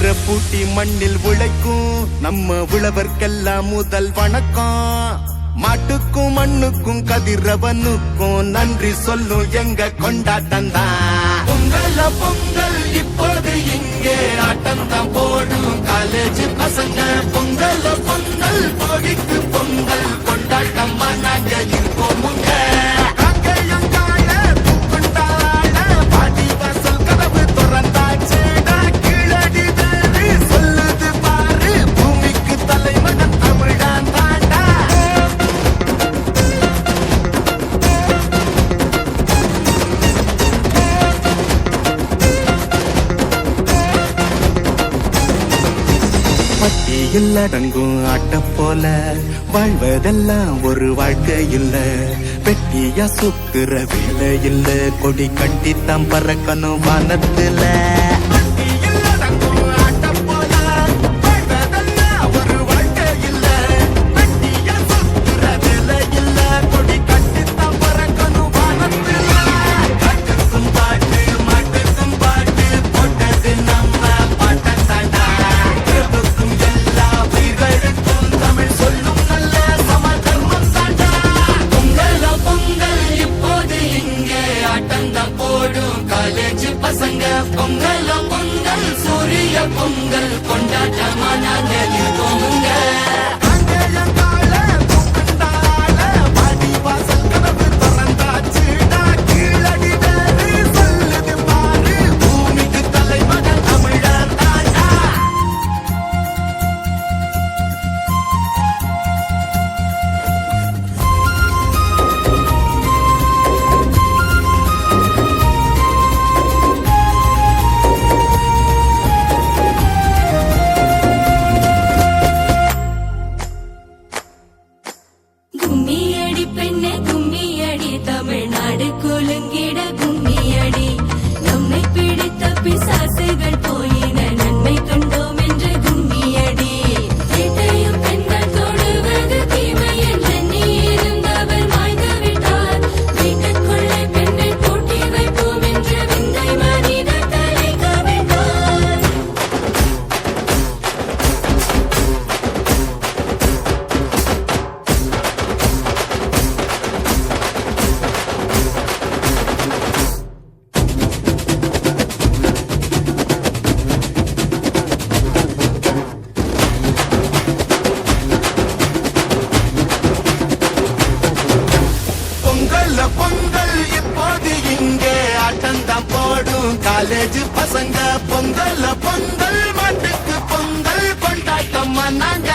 ஊரை பூட்டி மண்ணில் உழைக்கும் நம்ம உழவர்க்கெல்லாம் முதல் வணக்கம். மாட்டுக்கும் மண்ணுக்கும் கதிரவனுக்கும் நன்றி சொல்லும் எங்க கொண்டாட்டம் தான். பொங்கல் பொங்கல் இப்போது இங்கே ஆட்டம் தான் போடும் காலேஜ் பசங்க. பொங்கல் பொங்கல் போடிக்கு பொங்கல் கொண்டாட்டமா நாங்க இருப்போமுங்க. பட்டியில் அடங்கும் ஆட்ட போல வாழ்வதெல்லாம் ஒரு வாழ்க்கை இல்ல. பெட்டியா சுத்துற வேலை இல்ல, கொடி கட்டித்தான் பறக்கணும் வானத்துல. பசங்க பொங்கல் பொங்கல் சூரிய பொங்கல் கொண்டாட்டமா நாங்க இருக்கோமுங்க. கும்மியடி பெண்ணே கும்மியடி, தமிழ்நாடு குலுங்கிட கும்மியடி. நம்மை பிடித்த பிசாசுகள் போயின, நன்மை கண்டோம் என்று கும்மியடி. வீட்டையும் பெண்கள் தொடுவது தீமை என்று நீ இருந்தவர் மாய்ந்து விட்டார். வீட்டுக்குள்ளே பெண்ணை பூட்டி வைப்போம் என்று விந்தை மனிதர் தலை கவிழ்ந்தார். பொங்கல் இப்போது இங்கே ஆட்டந்தான் போடும் காலேஜ் பசங்க. பொங்கல் பொங்கல் மாட்டுக்கு பொங்கல் கொண்டாட்டமா நாங்க